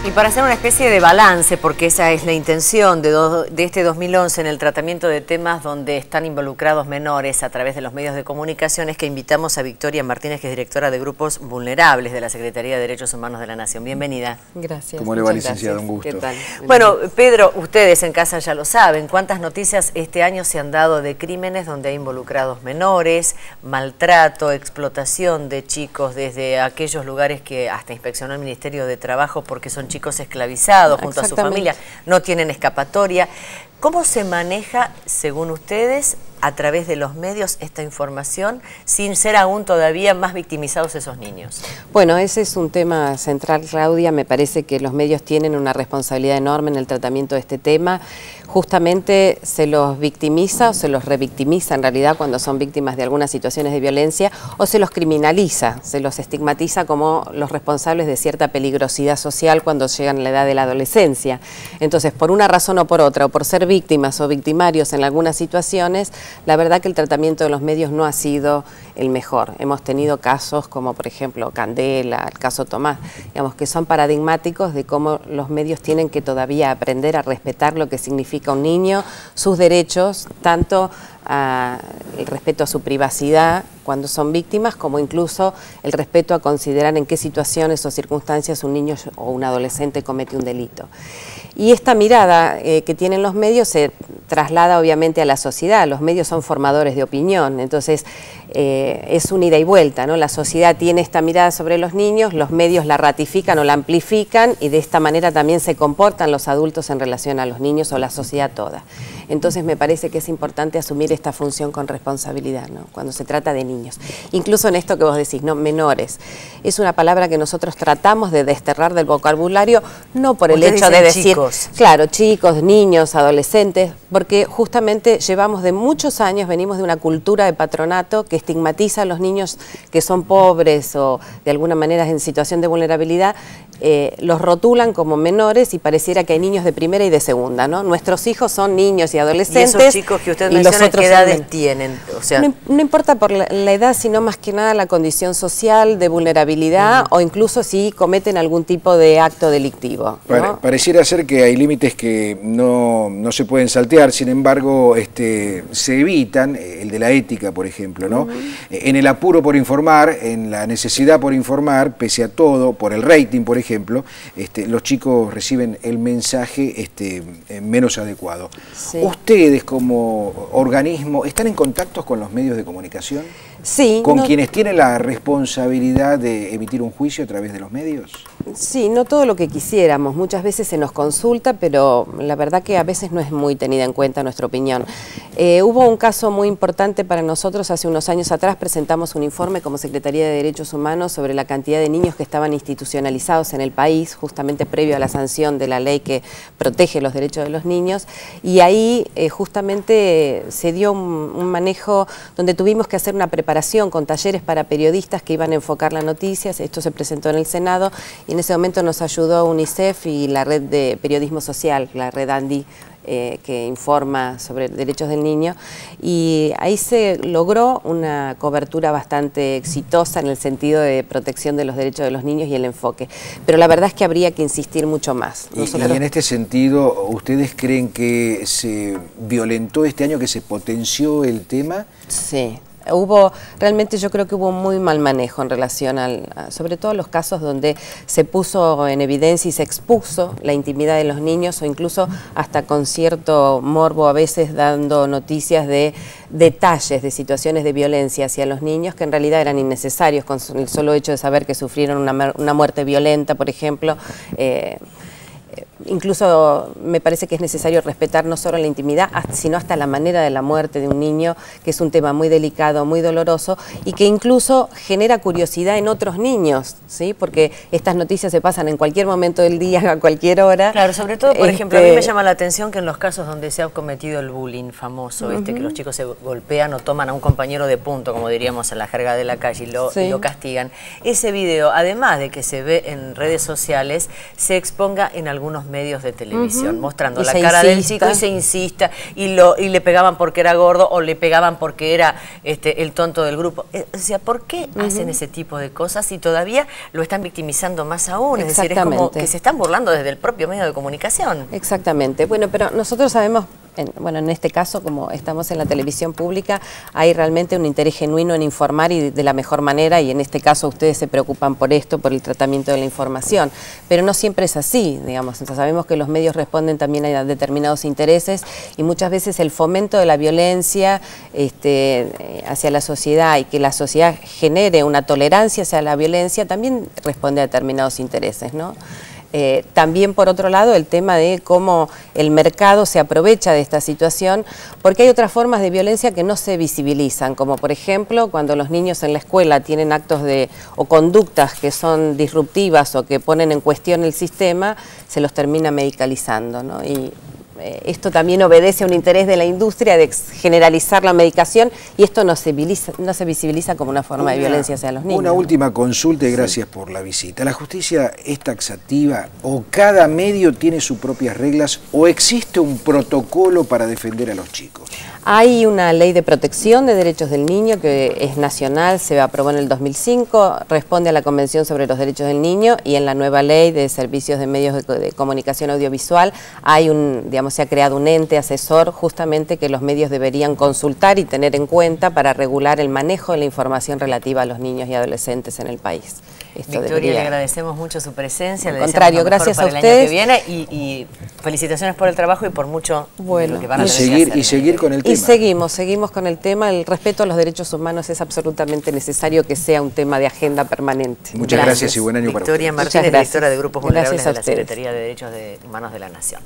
Y para hacer una especie de balance, porque esa es la intención de este 2011 en el tratamiento de temas donde están involucrados menores a través de los medios de comunicación, es que invitamos a Victoria Martínez, que es directora de Grupos Vulnerables de la Secretaría de Derechos Humanos de la Nación. Bienvenida. Gracias. ¿Cómo le va, licenciada? Un gusto. ¿Qué tal? Bueno, Pedro, ustedes en casa ya lo saben, cuántas noticias este año se han dado de crímenes donde hay involucrados menores, maltrato, explotación de chicos desde aquellos lugares que hasta inspeccionó el Ministerio de Trabajo porque son chicos esclavizados junto a su familia, no tienen escapatoria. ¿Cómo se maneja, según ustedes, a través de los medios esta información sin ser aún todavía más victimizados esos niños? Bueno, ese es un tema central, Claudia. Me parece que los medios tienen una responsabilidad enorme en el tratamiento de este tema. Justamente se los victimiza o se los revictimiza en realidad cuando son víctimas de algunas situaciones de violencia, o se los criminaliza, se los estigmatiza como los responsables de cierta peligrosidad social cuando llegan a la edad de la adolescencia. Entonces, por una razón o por otra, o por ser víctimas o victimarios en algunas situaciones, la verdad que el tratamiento de los medios no ha sido el mejor. Hemos tenido casos como, por ejemplo, Candela, el caso Tomás, digamos, que son paradigmáticos de cómo los medios tienen que todavía aprender a respetar lo que significa un niño, sus derechos, tanto el respeto a su privacidad cuando son víctimas, como incluso el respeto a considerar en qué situaciones o circunstancias un niño o un adolescente comete un delito. Y esta mirada que tienen los medios se traslada obviamente a la sociedad. Los medios son formadores de opinión, entonces es un ida y vuelta, ¿no? La sociedad tiene esta mirada sobre los niños, los medios la ratifican o la amplifican y de esta manera también se comportan los adultos en relación a los niños o la sociedad toda. Entonces me parece que es importante asumir esta función con responsabilidad, ¿no? Cuando se trata de niños. Incluso en esto que vos decís, ¿no? Menores. Es una palabra que nosotros tratamos de desterrar del vocabulario, no por el hecho de decir, chicos. Claro, chicos, niños, adolescentes, porque justamente llevamos de muchos años, venimos de una cultura de patronato que estigmatiza a los niños que son pobres o de alguna manera en situación de vulnerabilidad, los rotulan como menores y pareciera que hay niños de primera y de segunda, ¿no? Nuestros hijos son niños y adolescentes. ¿Y esos chicos que usted menciona, qué edades tienen? O sea, no importa por la edad, sino más que nada la condición social de vulnerabilidad o incluso si cometen algún tipo de acto delictivo, ¿no? Pareciera ser que hay límites que no se pueden saltear, sin embargo se evitan, el de la ética, por ejemplo, ¿no? En el apuro por informar, en la necesidad por informar, pese a todo, por el rating, por ejemplo, los chicos reciben el mensaje menos adecuado. Sí. ¿Ustedes como organismo están en contacto con los medios de comunicación? Sí. ¿Con quienes tienen la responsabilidad de emitir un juicio a través de los medios? Sí, no todo lo que quisiéramos. Muchas veces se nos consulta, pero la verdad que a veces no es muy tenida en cuenta nuestra opinión. Hubo un caso muy importante para nosotros. Hace unos años atrás presentamos un informe como Secretaría de Derechos Humanos sobre la cantidad de niños que estaban institucionalizados en el país, justamente previo a la sanción de la ley que protege los derechos de los niños. Y ahí justamente se dio un manejo donde tuvimos que hacer una preparación con talleres para periodistas que iban a enfocar las noticias. Esto se presentó en el Senado y en ese momento nos ayudó UNICEF y la red de periodismo social, la red ANDI, que informa sobre derechos del niño, y ahí se logró una cobertura bastante exitosa en el sentido de protección de los derechos de los niños y el enfoque, pero la verdad es que habría que insistir mucho más. Y en este sentido, ¿ustedes creen que se violentó este año, que se potenció el tema? Sí. Realmente yo creo que hubo muy mal manejo en relación sobre todo los casos donde se puso en evidencia y se expuso la intimidad de los niños o incluso hasta con cierto morbo a veces dando noticias de detalles de situaciones de violencia hacia los niños que en realidad eran innecesarios con el solo hecho de saber que sufrieron una muerte violenta, por ejemplo. Incluso me parece que es necesario respetar no solo la intimidad, sino hasta la manera de la muerte de un niño, que es un tema muy delicado, muy doloroso y que incluso genera curiosidad en otros niños, ¿sí? Porque estas noticias se pasan en cualquier momento del día, a cualquier hora. Claro, sobre todo, por ejemplo, a mí me llama la atención que en los casos donde se ha cometido el bullying famoso, que los chicos se golpean o toman a un compañero de punto, como diríamos en la jerga de la calle, y lo castigan. Ese video, además de que se ve en redes sociales, se exponga en algunos medios medios de televisión, mostrando Y la se cara del insista. chico y se insista, y le pegaban porque era gordo o le pegaban porque era el tonto del grupo. O sea, ¿por qué hacen ese tipo de cosas y todavía lo están victimizando más aún? Es decir, es como que se están burlando desde el propio medio de comunicación. Exactamente. Bueno, pero nosotros sabemos, en este caso, como estamos en la televisión pública, hay realmente un interés genuino en informar y de la mejor manera, y en este caso ustedes se preocupan por esto, por el tratamiento de la información, pero no siempre es así, digamos. Entonces, sabemos que los medios responden también a determinados intereses y muchas veces el fomento de la violencia hacia la sociedad y que la sociedad genere una tolerancia hacia la violencia también responde a determinados intereses, ¿no? También, por otro lado, el tema de cómo el mercado se aprovecha de esta situación, porque hay otras formas de violencia que no se visibilizan, como por ejemplo cuando los niños en la escuela tienen actos o conductas que son disruptivas o que ponen en cuestión el sistema, se los termina medicalizando, ¿no? Y esto también obedece a un interés de la industria de generalizar la medicación, y esto no se visibiliza como una forma de violencia hacia los niños. Una última consulta y gracias por la visita. ¿La justicia es taxativa o cada medio tiene sus propias reglas o existe un protocolo para defender a los chicos? Hay una ley de protección de derechos del niño que es nacional, se aprobó en el 2005, responde a la Convención sobre los Derechos del Niño, y en la nueva ley de servicios de medios de comunicación audiovisual hay se ha creado un ente asesor justamente que los medios deberían consultar y tener en cuenta para regular el manejo de la información relativa a los niños y adolescentes en el país. Victoria, le agradecemos mucho su presencia. Al contrario, gracias a ustedes. El año que viene y felicitaciones por el trabajo y por mucho bueno, lo que van a seguir con el tema. Y seguimos con el tema. El respeto a los derechos humanos es absolutamente necesario que sea un tema de agenda permanente. Muchas gracias y buen año para ustedes. Victoria Martínez, directora de Grupos Vulnerables de la ustedes. Secretaría de Derechos Humanos de la Nación.